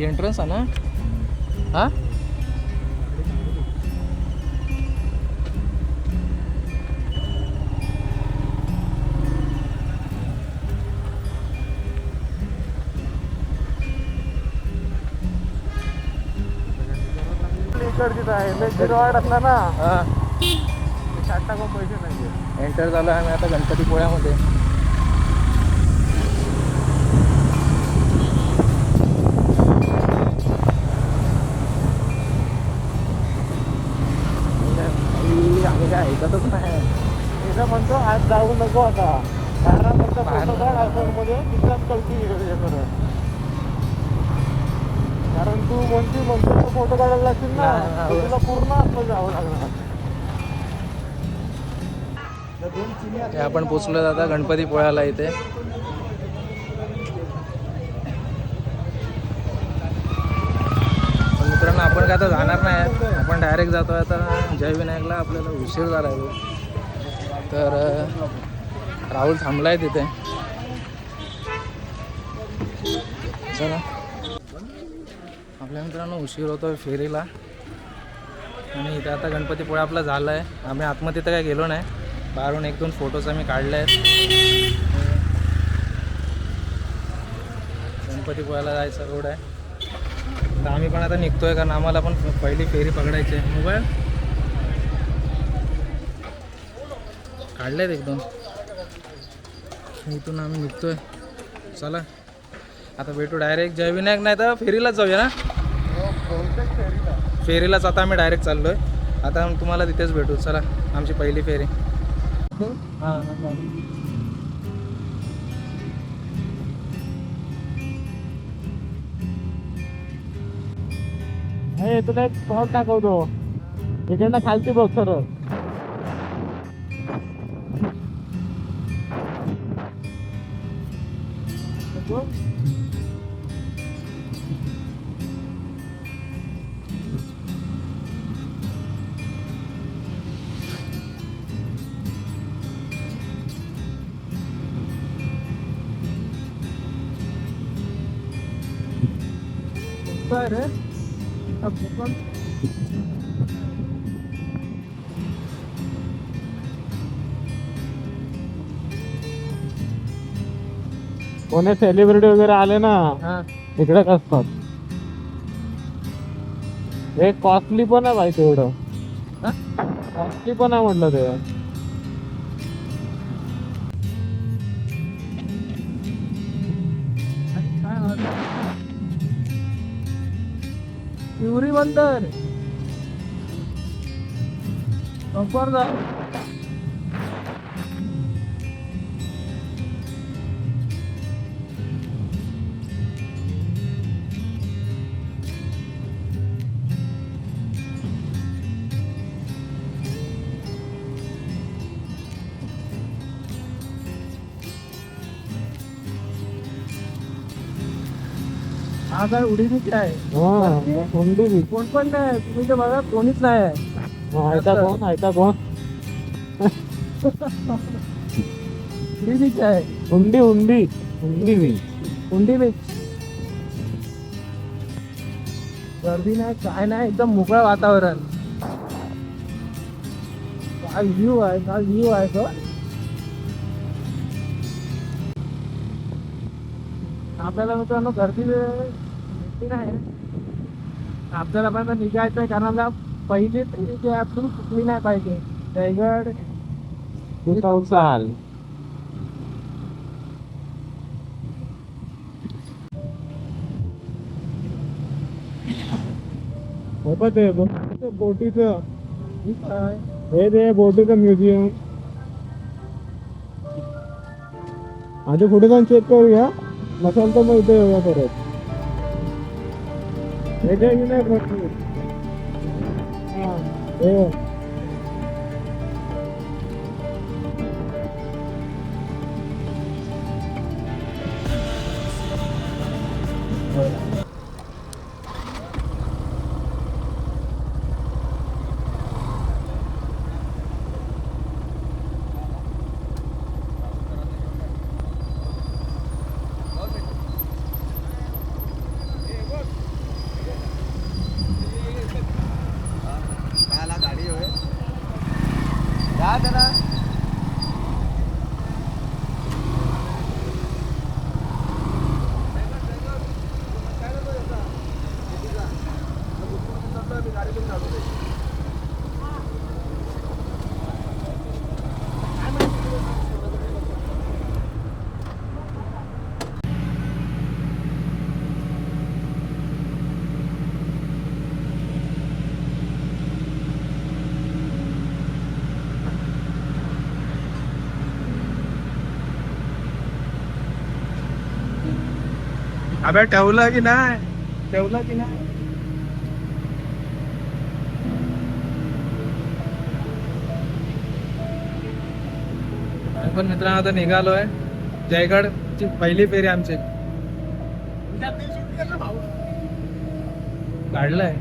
Entrance आहे ना हा. असला ना हा 60 टाका पैसे नाही. एंटर झालो आम्ही आता गणपतीपुळ्यामध्ये. आम्ही काय ऐकतच नाही. तिथं म्हणतो आज जाऊ नको आता 12 फोटो काढ आयफोनमध्ये तिथं कळती हे करत. कारण तू म्हणतो फोटो काढायला लागतील ना तर तुला पूर्ण आपलं जावं लागणार. ते आपण पोचलो आता गणपतीपुळ्याला इथे. मित्रांनो आपण काय आता जाणार नाही, आपण डायरेक्ट जातो आता जयविनायकला. आपल्याला उशीर झाला आहे तर राहुल थांबलाय तिथे. चला आपल्या मित्रांनो उशीर होतो फेरीला. आणि इथे आता गणपतीपुळा आपला झाला आहे. आम्ही आतमध्ये तर काय गेलो नाही, बाहेरून 1-2 फोटोज आम्ही काढले आहेत. गणपतीपुळ्याला जायचा रोड आहे. तर आम्ही पण आता निघतोय कारण आम्हाला पण पहिली फेरी पकडायची आहे. मोबाईल काढले आहेत 1-2. इथून आम्ही निघतोय. चला आता भेटू डायरेक्ट जयविनायक, नाही तर फेरीलाच जाऊया ना. फेरीलाच आता आम्ही डायरेक्ट चाललोय. आता तुम्हाला तिथेच भेटू. चला आमची पहिली फेरी. हां हे तुला एक स्पॉट दाखवतो. इकडनं खालती बघ सरळ. कोणी सेलिब्रिटी वगैरे आले ना इकडेच असतात. हे कॉस्टली पण आहे भाई तेवढं. कॉस्टली पण आहे म्हटलं ते. पिवरी बंदर हा काय उडीच आहे. कोण पण नाही. तुम्ही तर बघा कोणीच नाही आहे. आयता कोण उडीच आहे. उंडी बीच. गर्दी नाही काय नाही, एकदम मोकळं वातावरण. काय व्ह्यू आहे तो. आपल्याला मित्रांनो गर्दी नाही. आपल्याला पण निघायचं आहे कारण पहिली जे आपण चुकली नाही पाहिजे. रायगड चाल बोटीचं हे ते बोटीचं म्युझियम. आधी पुढे जाऊन चेक करूया. नसेल तर मग इथे येऊया परत. अबे ठेवलं की नाही, ठेवलं की नाही. आम्ही पण मित्रांनो आता निघालोय. जयगडची पहिली फेरी आमची काढलंय.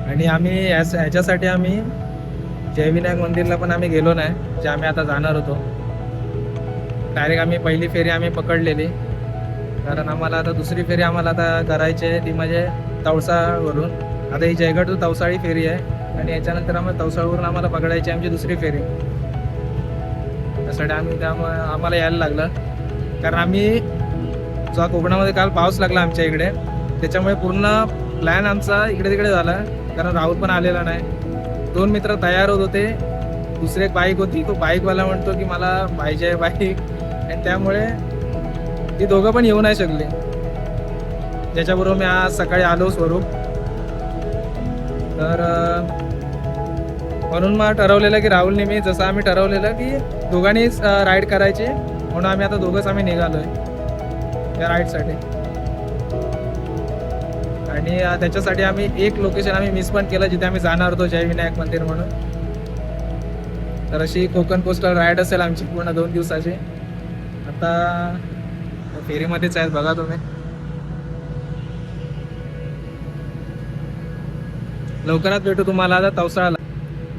आणि आम्ही ह्याच्यासाठी आम्ही जयविनायक मंदिरला पण आम्ही गेलो नाही, जे आम्ही आता जाणार होतो. डायरेक्ट आम्ही पहिली फेरी आम्ही पकडलेली, कारण आम्हाला आता दुसरी फेरी आम्हाला आता करायची आहे, ती म्हणजे तवसावरून. आता ही जयगड टू तवसाळी फेरी आहे आणि याच्यानंतर आम्हाला तवसाळवरून आम्हाला पकडायची आमची दुसरी फेरी. त्यासाठी त्यामुळे आम्हाला यायला लागलं, कारण आम्ही जेव्हा कोकणामध्ये काल पाऊस लागला आमच्या इकडे, त्याच्यामुळे पूर्ण प्लॅन आमचा इकडे तिकडे झाला. कारण राहुल पण आलेला नाही. 2 मित्र तयार होत होते, दुसरी एक बाईक होती, तो बाईकवाला म्हणतो की मला पाहिजे बाईक, आणि त्यामुळे ती दोघं पण येऊ नाही शकले, ज्याच्याबरोबर मी आज सकाळी आलो स्वरूप. तर म्हणून मग ठरवलेलं की राहुलने मी जसं आम्ही ठरवलेलं की दोघांनी राईड करायची, म्हणून आम्ही आता दोघंच आम्ही निघालोय त्या राईडसाठी. आणि त्याच्यासाठी आम्ही एक लोकेशन आम्ही मिस पण केलं, जिथे आम्ही जाणार होतो, जयविनायक मंदिर म्हणून. तर अशी कोकण कोस्टल राईड असेल आमची पूर्ण 2 दिवसाची. आता फेरीमध्येच आहेत बघा तुम्ही. लवकरात भेटू तुम्हाला आता तवसाळाला.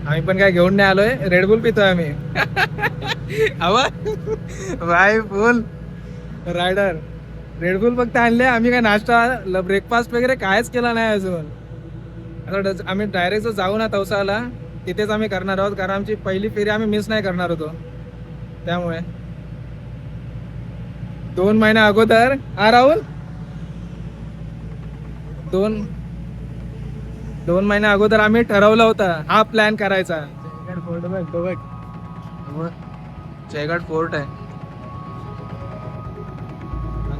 आम्ही पण काय घेऊन नाही आलोय, रेडबुल पितोय आम्ही. हवा बाय फुल रायडर. रेडबुल फक्त आणले, आम्ही काय नाश्ता ब्रेकफास्ट वगैरे कायच केला नाही अजून. आता आम्ही डायरेक्ट जर जाऊ ना तवसाला, तिथेच आम्ही करणार आहोत, कारण आमची पहिली फेरी आम्ही मिस नाही करणार होतो. त्यामुळे 2 महिन्या अगोदर राहुल 2 महिन्या अगोदर आम्ही ठरवलं होतं हा प्लॅन करायचा. जयगड फोर्ट आहे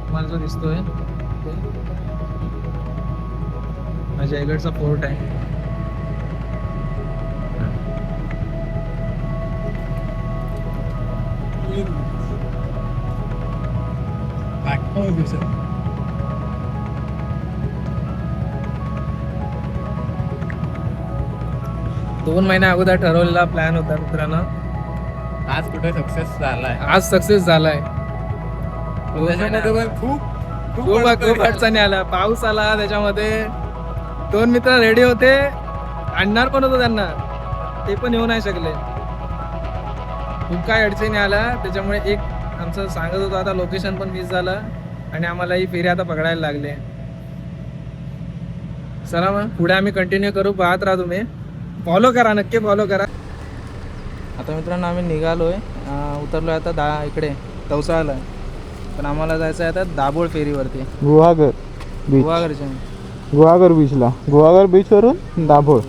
तुम्हाला जो दिसतोय, हा जयगडचा फोर्ट आहे. दोन महिन्या अगोदर ठरवलेला प्लॅन होता मित्रांनो. आज कुठे सक्सेस झालाय, आज सक्सेस झालाय. त्याच्यामध्ये पण खूप अडचणी आल्या, पाऊस आला, त्याच्यामध्ये 2 मित्र रेडी होते, आणणार पण होतो त्यांना, ते पण येऊ नाही शकले. खूप काय अडचणी आल्या, त्याच्यामुळे एक आमचं सांगत होतो आता लोकेशन पण मिस झालं आणि आम्हाला ही फेरी आता पकडायला लागले. चला मग पुढे आम्ही कंटिन्यू करू, पाहत राहा तुम्ही, फॉलो करा, नक्की फॉलो करा. आता मित्रांनो आम्ही निघालोय, उतरलोय आता इकडे तवसाळाला, पण आम्हाला जायचं आहे आता दाभोळ फेरीवरती, गुहागर बीच, गुहागरच्या गुहागर बीचला, गुहागर बीच वरून दाभोळ.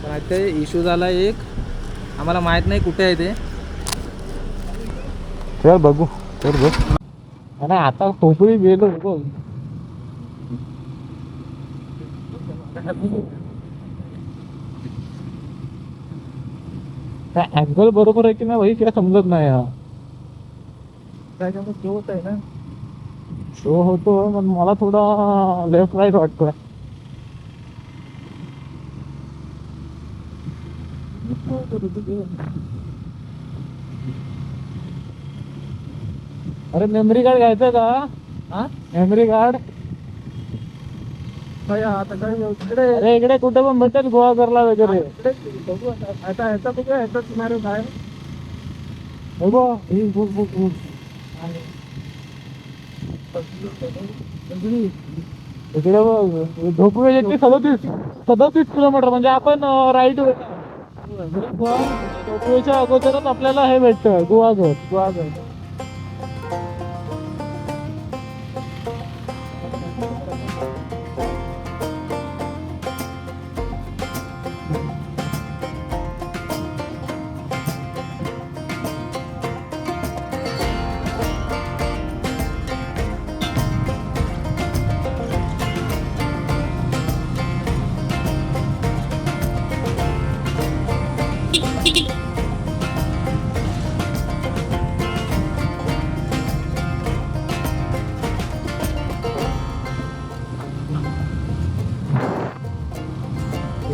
पण ते इश्यू झाला एक, आम्हाला माहित नाही कुठे आहे ते. चल बघू तर बघ. अरे आता खोपळी गेलो बघ. अँगल बरोबर आहे की नाही भाई, काय समजत नाही. हा त्याच्यामध्ये शो होत आहे ना, शो होतो, पण मला थोडा लेफ्ट राईट वाटतोय. अरे मेमरी कार्ड घ्यायचं का? हा मेमरी कार्ड अरे इकडे कुठे पण भेटेल गोवागरला वगैरे. आता ह्याचा बघा, ह्याचा सिनारिओ काय इकडे बघ, धोपवे 37 किलोमीटर, म्हणजे आपण राईट धोपवेच्या अगोदरच आपल्याला हे भेटतं गुहागर.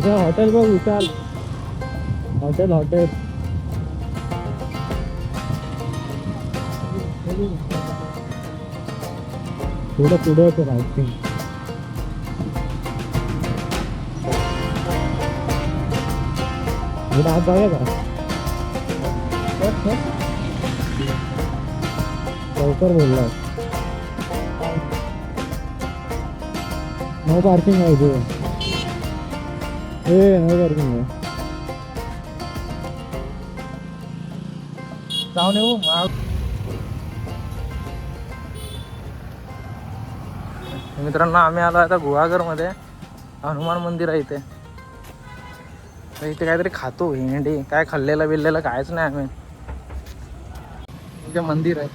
इथं हॉटेल बघ विशाल. हॉटेल हॉटेल थोडं पुढं होतं राहते. आज जाऊया का लवकर बोलला. नो पार्किंग आहे इथे. नो पार्किंग आहे. जाऊन येऊ. मित्रांनो आम्ही आलो आता गुहागरमध्ये. हनुमान मंदिर आहे इथे. तर इथे काहीतरी खातो भेंडी. काय खाल्लेलं बिल्लेलं कायच नाही आम्ही. इथे मंदिर आहे.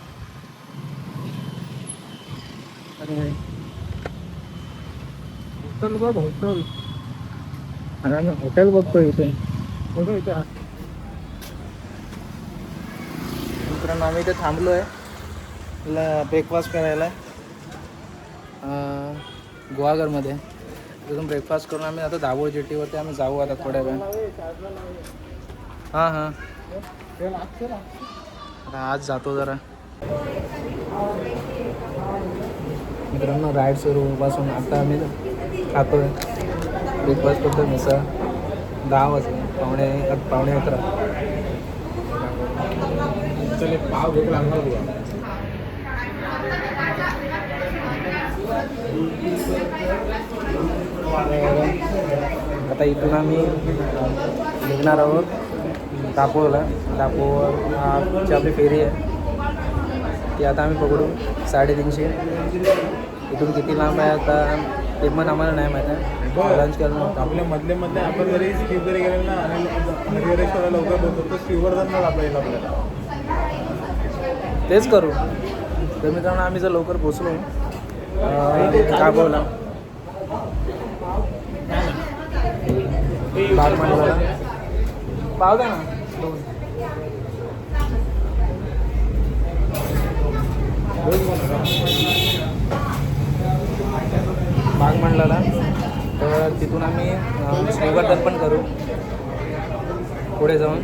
हॉटेल बघ हॉटेल. अरे आम्ही हॉटेल बघतो इथे. बघू इथे. मित्रांनो आम्ही इथे थांबलो आहे ब्रेकफास्ट करायला गुहागरमध्ये. तिथून ब्रेकफास्ट करून आम्ही आता दाभोळ जेटीवरती आम्ही जाऊ आता थोड्या वेळ. हां हां आता आज जातो जरा. मित्रांनो राईड सुरूपासून आता आम्ही खातोय ब्रेकफास्ट करतो. मिसळ 10 वाजले पावणे 11. चले पाव भूक लागणार तुला. आता इथून आम्ही निघणार आहोत दापोरला. दापोरची आपली फेरी आहे ती आता आम्ही पकडू 350. इथून किती लांब आहे आता ते पण आम्हाला नाही माहीत आहे. लंच करणं आपल्या मधले आपण जरी स्किप जरी गेलं ना आणि हरिहरेश्वरला लवकर पोहोचतो तर श्रीवर्धनला आपल्याला तेच करू. तर मित्रांनो आम्ही जर लवकर पोचलो दापोरला बागमांडला पाव द्या ना 2. बागमांडला तर तिथून आम्ही श्रीवर्धन पण करू पुढे जाऊन.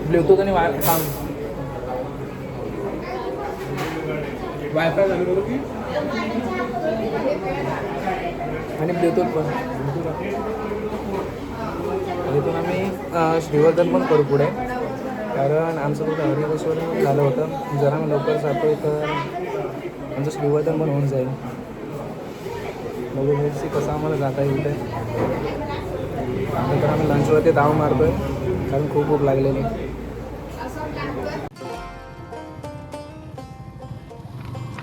ब्लूटूथ आणि वायफाय लागलो की आणि ब्लूटूथ पण. इथून आम्ही श्रीवर्धन पण करू पुढे कारण आमचं कुठं हरिहरेश्वर झालं होतं. जर आम्ही लवकर जातो तर आमचं श्रीवर्धन पण होऊन जाईल. बघू कसं आम्हाला जाता येईल ते. तर आम्ही लंचवरती धाव मारतोय कारण खूप भूक लागलेली.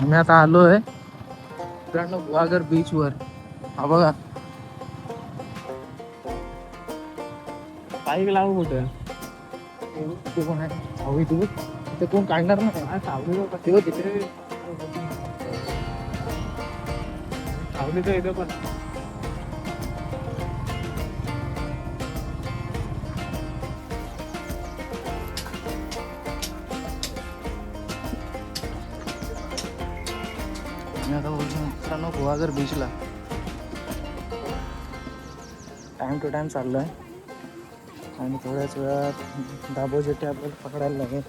आम्ही आता आलो आहे मित्रांनो गुहागर बीचवर. हा बघा बाईक लावू कुठे. तिथे कोण आहे सावली. तिथे कोण काढणार नाही. सावली तिथे सावली तर इथं पण. आता बोलतो मित्रांनो गुहागर बीचला टाइम टू टाइम चाललो आहे आणि थोड्याच वेळात दाभोळ जेटी आपल्याला पकडायला लागेल.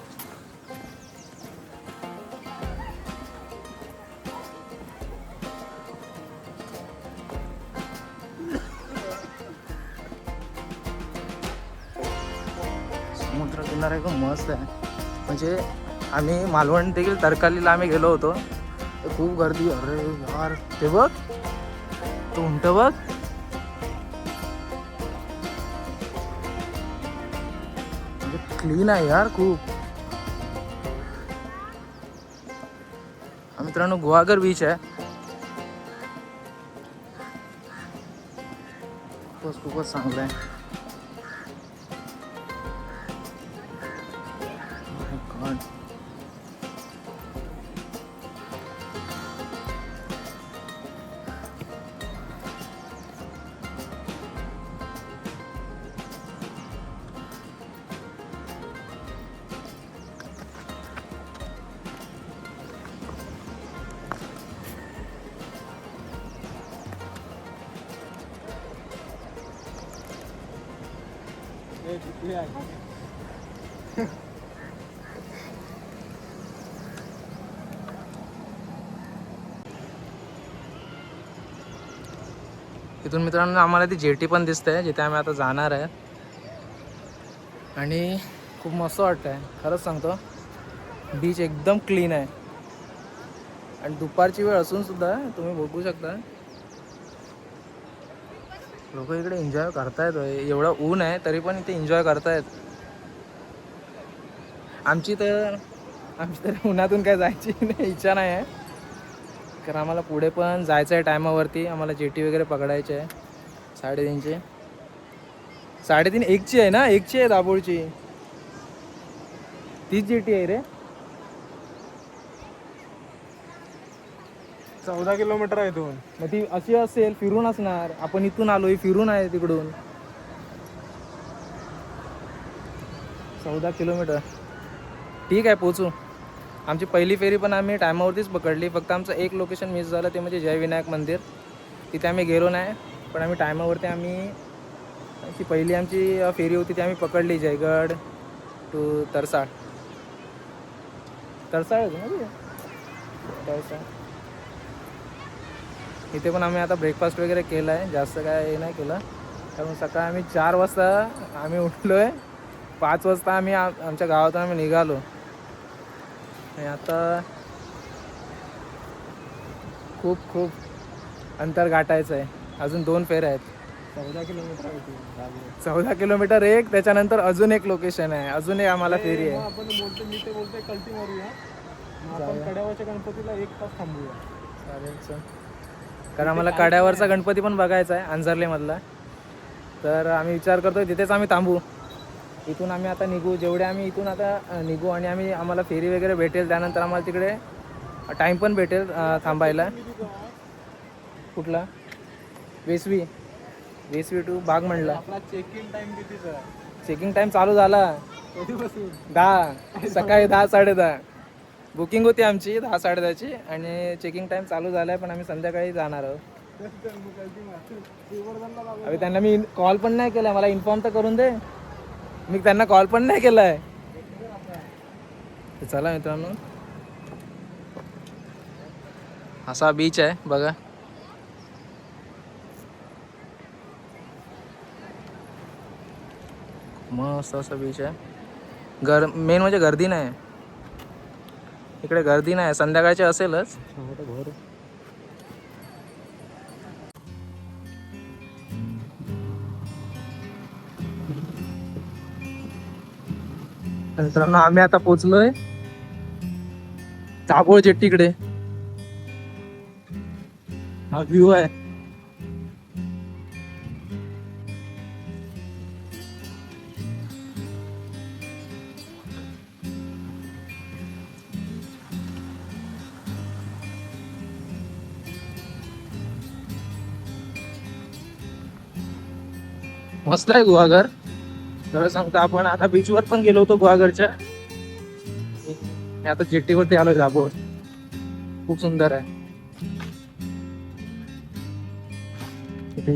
समुद्र किनारा एकदम मस्त आहे. म्हणजे आम्ही मालवण देखील तरकालीला आम्ही गेलो होतो. खूप गर्दी. अरे यार ते बघ तो उंट बघ. म्हणजे क्लीन आहे यार खूप. हा मित्रांनो गुहागर बीच आहे. खूपच चांगलं आहे. इथून मित्रांनो आम्हाला ती जेटी पण दिसते जिथे आम्ही आता जाणार आहे आणि खूप मस्त वाटतं आहे खरंच सांगतो. बीच एकदम क्लीन आहे आणि दुपारची वेळ असून सुद्धा तुम्ही बघू शकता लोक इकडे एन्जॉय करतायत. एवढं ऊन आहे तरी पण इथे एन्जॉय करतायत. आमची तर उन्हातून काय जायची नाही इच्छा नाही आहे कारण आम्हाला पुढे पण जायचं आहे टायमावरती. आम्हाला जेटी वगैरे पकडायची आहे 3:30ची 3:30 1ची आहे ना 1ची आहे दाभोळची. तीच जेटी आहे रे. 14 किलोमीटर आहे इथून. मग ती अशी असेल फिरून असणार. आपण इथून आलोय फिरून आहे तिकडून 14 किलोमीटर. ठीक आहे पोचू. आमची पहिली फेरी पण आम्ही टायमावरतीच पकडली. फक्त आमचं एक लोकेशन मिस झालं ते म्हणजे जय विनायक मंदिर. तिथे आम्ही गेलो नाही पण आम्ही टायमावरती ती पहिली आमची फेरी होती ती आम्ही पकडली. जयगड टू तरसाळ होती ना ती तरसाळ. इथे पण आम्ही आता ब्रेकफास्ट वगैरे केला आहे. जास्त काय हे नाही केलं कारण सकाळी आम्ही 4 वाजता आम्ही उठलो आहे. 5 वाजता आम्ही आमच्या गावातून आम्ही निघालो आणि आता खूप अंतर गाठायचं आहे. अजून 2 फेऱ्या आहेत. 14 किलोमीटर आहे इथून. 14 किलोमीटर एक त्याच्यानंतर अजून एक लोकेशन आहे. अजून एक आम्हाला फेरी मग आहे. आपण बोलतो मी ते बोलतोय कल्टी मारूया. मग आपण कड्यावरच्या गणपतीला 1 तास थांबूया. चालेल सर कारण आम्हाला कड्यावरचा गणपती पण बघायचा आहे अंजरलेमधला. तर आम्ही विचार करतोय तिथेच आम्ही थांबू. इथून आम्ही आता निघू. जेवढे आम्ही इथून आता निघू आणि आम्हाला फेरी वगैरे भेटेल त्यानंतर आम्हाला तिकडे टाईम पण भेटेल थांबायला. कुठला वेसवी टू बागमंडला. आपला चेक इन टाइम कितीचा आहे? चेकिंग टाईम चालू झाला कधीपासून? 10 सकाळी 10 साडे 10 बुकिंग होती आमची 10 साडे 10ची आणि चेकिंग टाईम चालू झाला आहे पण आम्ही संध्याकाळी जाणार आहोत. अरे त्यांना मी कॉल पण नाही केला. मला इन्फॉर्म तर करून दे. मी त्यांना कॉल पण नाही केला आहे. चला मित्रांनो असा बीच आहे बघा. मस्त असं बीच आहे. मेन म्हणजे गर्दी नाही इकडे. गर्दी नाही. संध्याकाळची असेलच. मित्रांनो आम्ही आता पोचलोय दाभोळ जेट्टीकडे. हा व्ह्यू आहे. मस्त आहे गुहागर. खरं सांगतो आपण आता बीचवर पण गेलो होतो गुहागरच्या. आता जेट्टीवरती आलोय दाभोळ. खूप सुंदर आहे. इथे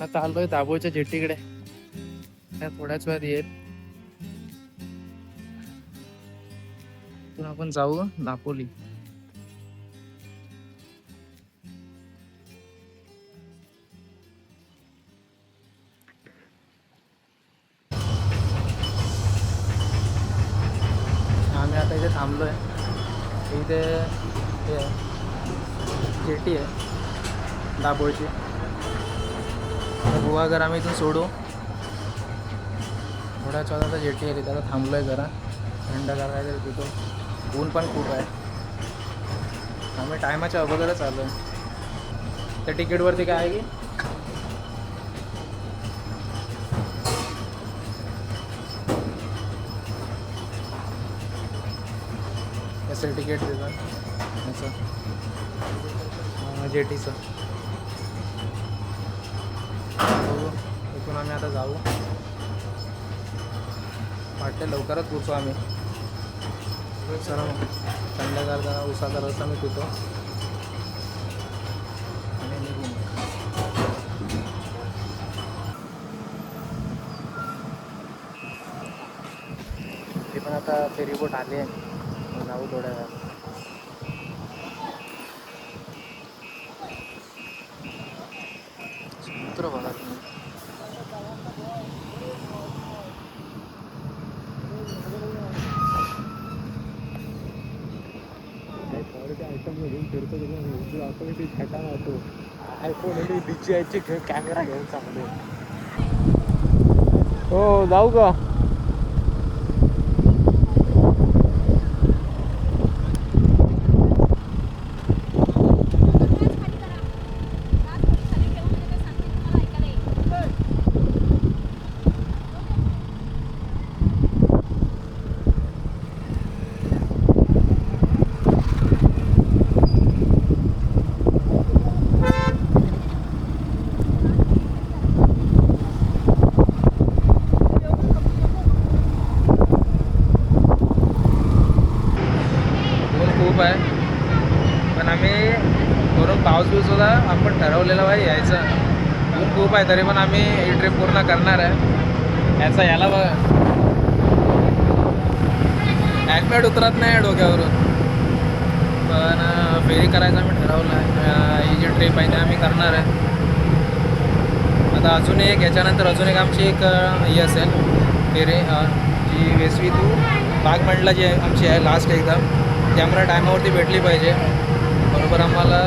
आता आलोय दाभोळच्या जेट्टीकडे. थोड्याच वेळात येईल. आपण जाऊ दापोली. आम्ही आता इथे थांबलोय. इथे जेटी आहे दाभोळची. गुहागर आम्ही इथून सोडू थोड्या वेळात आता जेटी आली, त्याला थांबलो आहे जरा थंड करायचं तिथं. ऊन पण खूप आहे, आम्ही टायमाच्या अगोदरच आलो आहे. त्या तिकीटवरती काय आहे की कसं तिकीट देतं असं जेटीचं. बघू इथून आम्ही आता जाऊ. वाटतं लवकरच पोचू आम्ही. चला मग थंडगार जरा उसाचा रस आम्ही पितो आणि निघू मग. ते पण आता फेरीबोट आले आहे, जाऊ थोड्या वेळात. समुद्र बघा तुम्ही. कॅमेरा घेऊन चांगले. हो जाऊ का? खूप आहे, पण आम्ही वरून पाऊस बिऊस होता, आपण ठरवलेलं भाई यायचं. ऊन खूप आहे तरी पण आम्ही ही ट्रिप पूर्ण करणार आहे. याला बघ ॲडमिट उतरत नाही डोक्यावरून, पण फेरी करायचं आम्ही ठरवलं आहे. ही जी ट्रिप आहे ते आम्ही करणार आहे. आता अजून एक याच्यानंतर अजून एक आमची एक ही असेल फेरी, जी वेसवी टू बागमंडला जी आमची आहे लास्ट एकदम. ती आम्हाला टायमावरती भेटली पाहिजे. बरोबर आम्हाला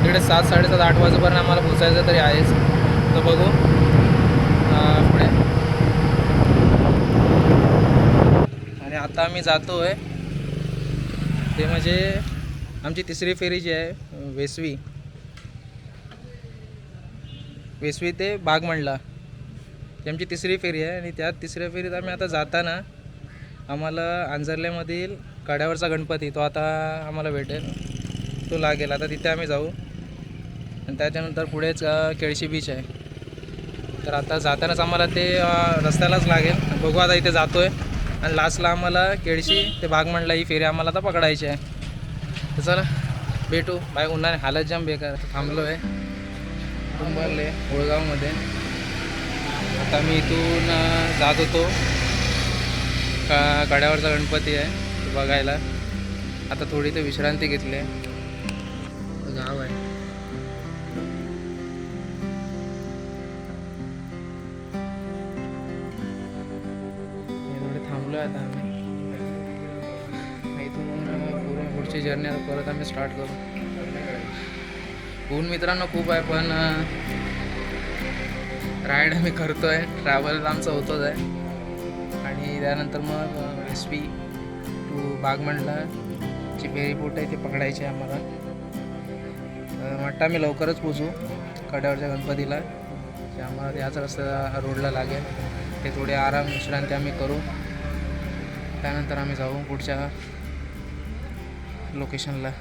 तिकडे 7, 7:30, 8 वाजेपर्यंत आम्हाला पोचायचं तरी आहेच. तर बघू पुढे. आणि आता आम्ही जातो आहे ते म्हणजे आमची तिसरी फेरी जी आहे वेसवी ते बागमंडला, ती आमची तिसरी फेरी आहे. आणि त्या तिसऱ्या फेरीत आम्ही आता जाताना आम्हाला आंजर्ल्यामधील कड्यावरचा गणपती तो आता आम्हाला भेटेल, तो लागेल. आता तिथे आम्ही जाऊ आणि त्याच्यानंतर पुढेच केळशी बीच आहे. तर आता जातानाच आम्हाला ते रस्त्यालाच लागेल. बघू आता इथे जातो आहे आणि लास्टला आम्हाला केळशी ते बागमंडला ही फेरी आम्हाला आता पकडायची आहे. तर चला भेटू. बाय. उन्हाने हालत जाम बेकार. थांबलो आहे कुंभारले ओळगावमध्ये. आता मी इथून जात होतो कड्यावरचा गणपती आहे तो बघायला. आता थोडी ते विश्रांती घेतली आहे. गाव आहे थोडे थांबलो आहे आता आम्ही. इथून पूर्ण पुढची जर्नी आता परत आम्ही स्टार्ट करू. ऊन मित्रांनो खूप आहे, पण राईड आम्ही करतोय. ट्रॅव्हल आमचं होतोच आहे. आणि त्यानंतर मग वेसवी टू बागमंडला जी फेरीबोट आहे ती पकडायची आहे आम्हाला. वाटतं आम्ही लवकरच पोचू कड्यावरच्या गणपतीला. ते आम्हाला त्याच रस्त्या रोडला लागेल. ते थोडे आराम विश्रांती आम्ही करू. त्यानंतर आम्ही जाऊ पुढच्या लोकेशनला.